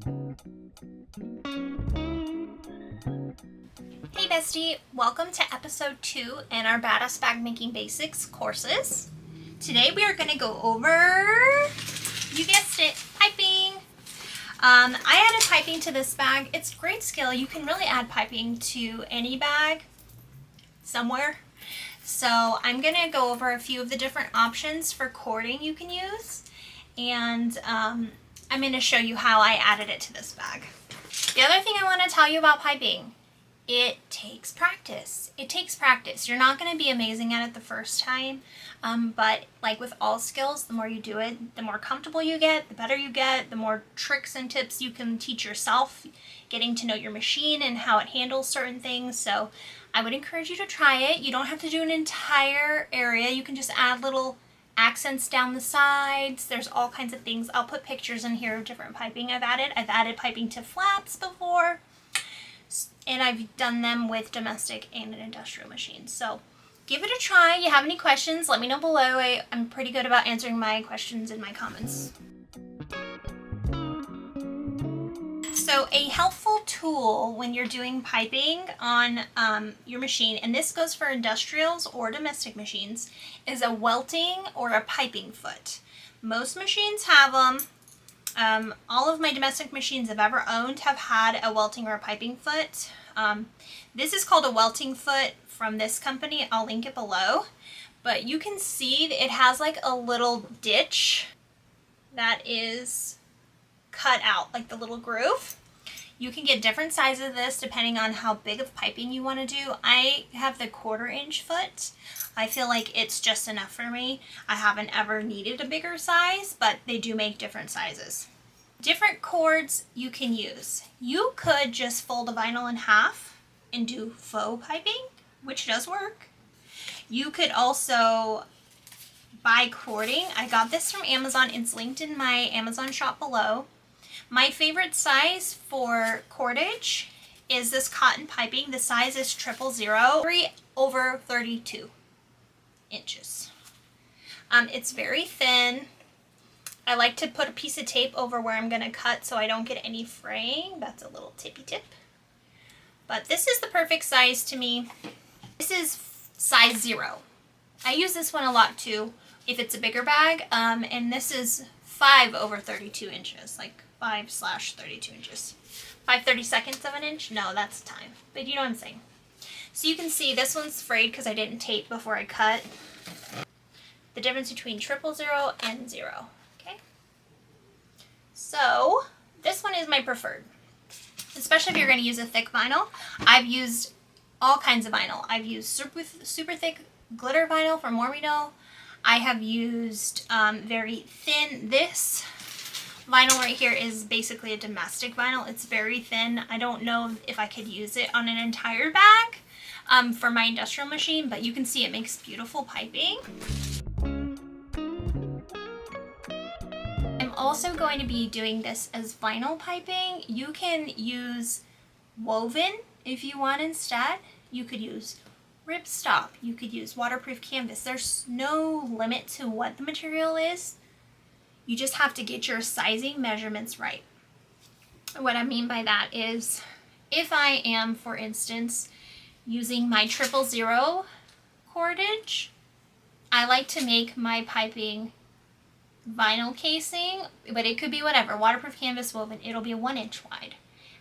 Hey bestie, welcome to episode 2 in our Badass Bag Making Basics courses. Today we are going to go over, you guessed it, piping. I added piping to this bag. It's great skill. You can really add piping to any bag somewhere. So I'm going to go over a few of the different options for cording you can use, and I'm going to show you how I added it to this bag. The other thing I want to tell you about piping, it takes practice. It takes practice. You're not going to be amazing at it the first time, but like with all skills, the more you do it, the more comfortable you get, the better you get, the more tricks and tips you can teach yourself, getting to know your machine and how it handles certain things. So I would encourage you to try it. You don't have to do an entire area. You can just add little accents down the sides. There's all kinds of things. I'll put pictures in here of different piping I've added. I've added piping to flaps before, and I've done them with domestic and industrial machines. So give it a try. You have any questions, let me know below. I'm pretty good about answering my questions in my comments. So a helpful tool when you're doing piping on your machine, and this goes for industrials or domestic machines, is a welting or a piping foot. Most machines have them. All of my domestic machines I've ever owned have had a welting or a piping foot. This is called a welting foot from this company. I'll link it below. But you can see that it has like a little ditch that is cut out, like the little groove. You can get different sizes of this depending on how big of piping you want to do. I have the 1/4 inch foot. I feel like it's just enough for me. I haven't ever needed a bigger size, but they do make different sizes. Different cords you can use. You could just fold a vinyl in half and do faux piping, which does work. You could also buy cording. I got this from Amazon. It's linked in my Amazon shop below. My favorite size for cordage is this cotton piping. The size is 000, 3/32 inches. It's very thin. I like to put a piece of tape over where I'm going to cut so I don't get any fraying. That's a little tippy tip. But this is the perfect size to me. This is size 0. I use this one a lot too if it's a bigger bag. And this is 5/32 inches, like 5/32 inches. 5/32 of an inch? No, that's time. But you know what I'm saying. So you can see this one's frayed because I didn't tape before I cut. The difference between 000 and 0. Okay. So this one is my preferred, especially if you're going to use a thick vinyl. I've used all kinds of vinyl. I've used super thick glitter vinyl from Mormino. I have used very thin. This vinyl right here is basically a domestic vinyl. It's very thin. I don't know if I could use it on an entire bag for my industrial machine, but you can see it makes beautiful piping. I'm also going to be doing this as vinyl piping. You can use woven if you want instead. You could use ripstop. You could use waterproof canvas. There's no limit to what the material is. You just have to get your sizing measurements right. What I mean by that is if I am, for instance, using my 000 cordage, I like to make my piping vinyl casing, but it could be whatever, waterproof canvas, woven. It'll be 1 inch wide.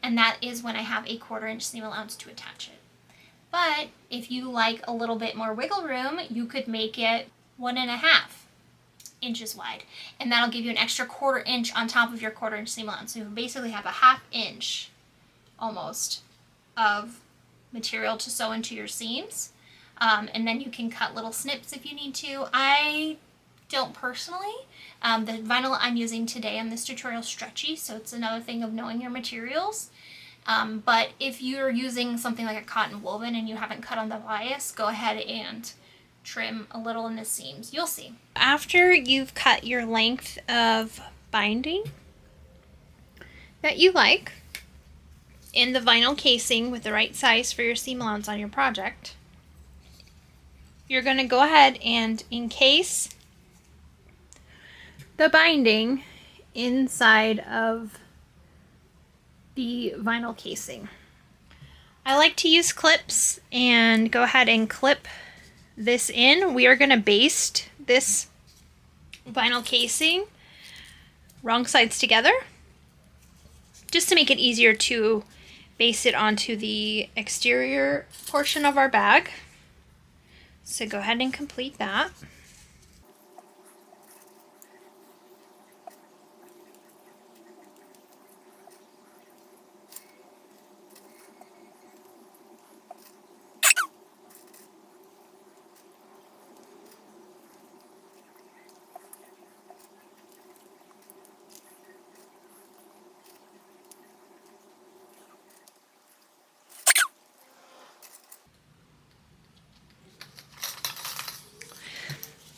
And that is when I have a 1/4 inch seam allowance to attach it. But if you like a little bit more wiggle room, you could make it 1.5 inches wide, and that'll give you an extra 1/4 inch on top of your 1/4 inch seam allowance. So you basically have a 1/2 inch almost of material to sew into your seams, and then you can cut little snips if you need to. I don't personally. The vinyl I'm using today on this tutorial is stretchy, so it's another thing of knowing your materials. But if you're using something like a cotton woven and you haven't cut on the bias, go ahead and trim a little in the seams. You'll see. After you've cut your length of binding that you like in the vinyl casing with the right size for your seam allowance on your project, you're going to go ahead and encase the binding inside of the vinyl casing. I like to use clips and go ahead and clip this in. We are going to baste this vinyl casing wrong sides together just to make it easier to baste it onto the exterior portion of our bag. So go ahead and complete that.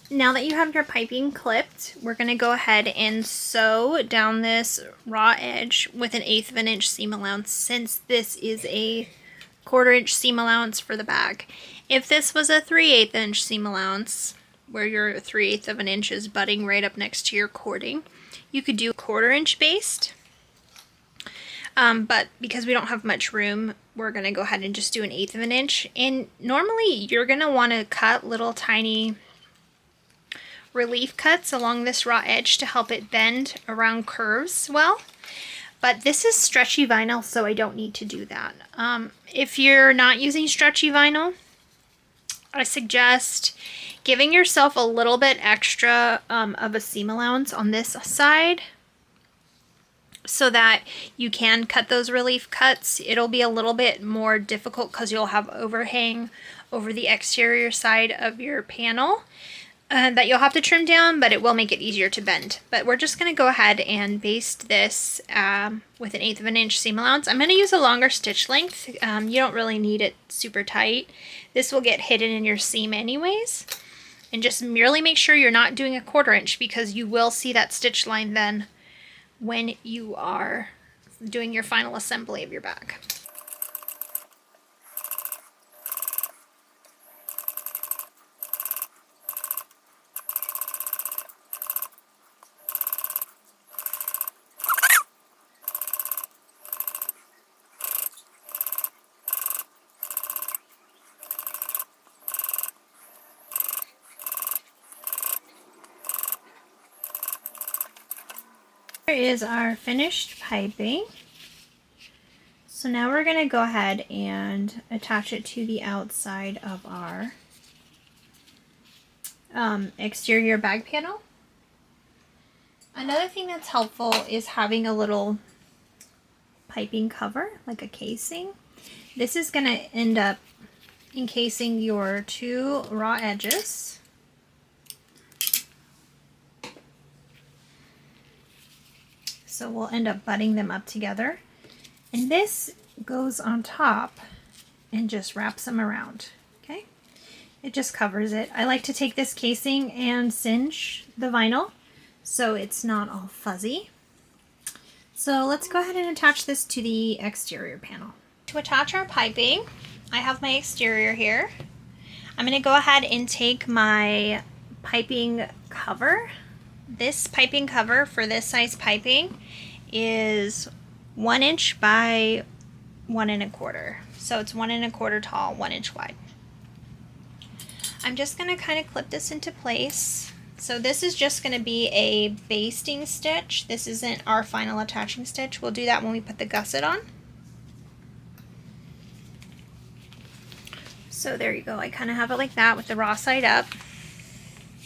Now that you have your piping clipped, we're going to go ahead and sew down this raw edge with an 1/8 of an inch seam allowance, since this is a 1/4 inch seam allowance for the bag. If this was a 3/8 inch seam allowance, where your 3/8 of an inch is butting right up next to your cording, you could do 1/4 inch baste. But because we don't have much room, we're going to go ahead and just do an 1/8 of an inch. And normally you're going to want to cut little tiny relief cuts along this raw edge to help it bend around curves well. But this is stretchy vinyl, so I don't need to do that. If you're not using stretchy vinyl, I suggest giving yourself a little bit extra of a seam allowance on this side so that you can cut those relief cuts. It'll be a little bit more difficult because you'll have overhang over the exterior side of your panel that you'll have to trim down, but it will make it easier to bend. But we're just going to go ahead and baste this with an 1/8 of an inch seam allowance. I'm going to use a longer stitch length. You don't really need it super tight. This will get hidden in your seam anyways. And just merely make sure you're not doing a 1/4 inch, because you will see that stitch line then when you are doing your final assembly of your bag. Here is our finished piping. So now we're going to go ahead and attach it to the outside of our exterior bag panel. Another thing that's helpful is having a little piping cover, like a casing. This is going to end up encasing your 2 raw edges. So we'll end up butting them up together. And this goes on top and just wraps them around, okay? It just covers it. I like to take this casing and singe the vinyl so it's not all fuzzy. So let's go ahead and attach this to the exterior panel. To attach our piping, I have my exterior here. I'm going to go ahead and take my piping cover. This piping cover for this size piping is 1 inch by 1 1/4. So it's 1 1/4 tall, 1 inch wide. I'm just going to kind of clip this into place. So this is just going to be a basting stitch. This isn't our final attaching stitch. We'll do that when we put the gusset on. So there you go. I kind of have it like that with the raw side up,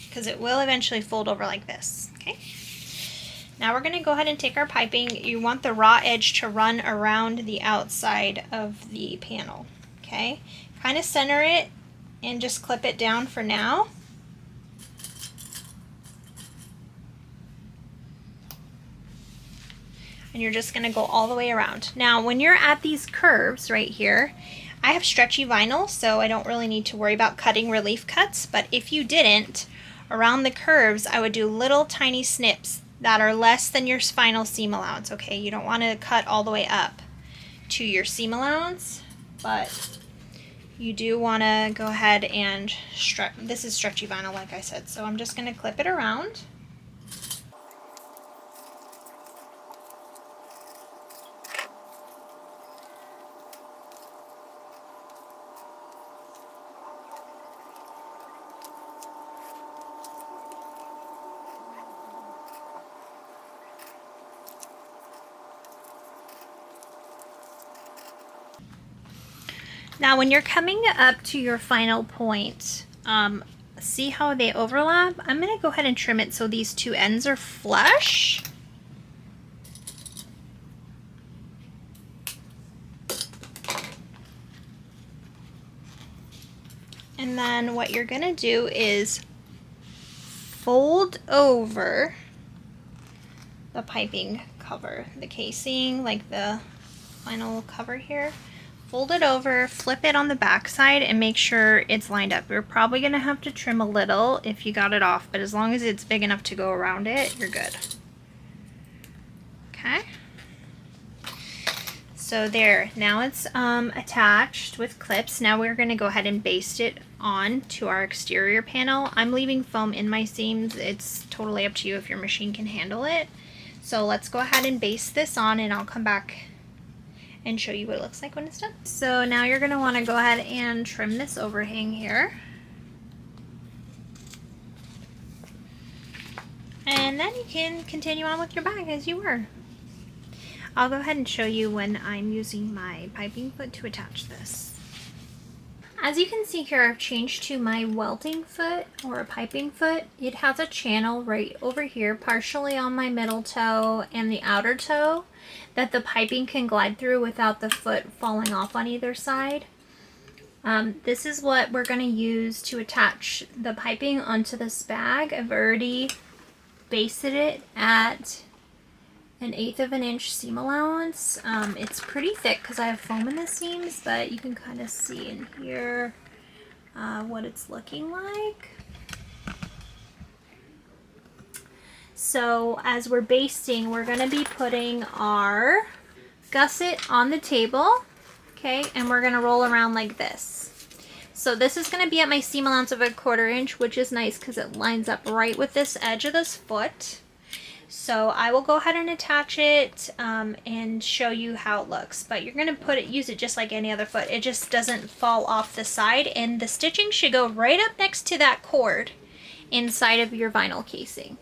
because it will eventually fold over like this, okay? Now we're going to go ahead and take our piping. You want the raw edge to run around the outside of the panel, okay? Kind of center it and just clip it down for now. And you're just going to go all the way around. Now when you're at these curves right here, I have stretchy vinyl, so I don't really need to worry about cutting relief cuts, but if you didn't, around the curves, I would do little tiny snips that are less than your final seam allowance, okay? You don't want to cut all the way up to your seam allowance, but you do want to go ahead and this is stretchy vinyl, like I said, so I'm just going to clip it around. Now when you're coming up to your final point, see how they overlap? I'm going to go ahead and trim it so these two ends are flush. And then what you're going to do is fold over the piping cover, the casing, like the final cover here. Fold it over, flip it on the back side, and make sure it's lined up. You're probably going to have to trim a little if you got it off, but as long as it's big enough to go around it, you're good. Okay. So there, now it's attached with clips. Now we're going to go ahead and baste it on to our exterior panel. I'm leaving foam in my seams. It's totally up to you if your machine can handle it. So let's go ahead and baste this on, and I'll come back and show you what it looks like when it's done. So now you're going to want to go ahead and trim this overhang here. And then you can continue on with your bag as you were. I'll go ahead and show you when I'm using my piping foot to attach this. As you can see here, I've changed to my welting foot or a piping foot. It has a channel right over here, partially on my middle toe and the outer toe, that the piping can glide through without the foot falling off on either side. This is what we're going to use to attach the piping onto this bag. I've already basted it at 1/8 of an inch seam allowance. It's pretty thick because I have foam in the seams, but you can kind of see in here what it's looking like. So as we're basting, we're going to be putting our gusset on the table, okay, and we're going to roll around like this. So this is going to be at my seam allowance of 1/4 inch, which is nice because it lines up right with this edge of this foot. So I will go ahead and attach it and show you how it looks, but you're going to use it just like any other foot. It just doesn't fall off the side, and the stitching should go right up next to that cord inside of your vinyl casing.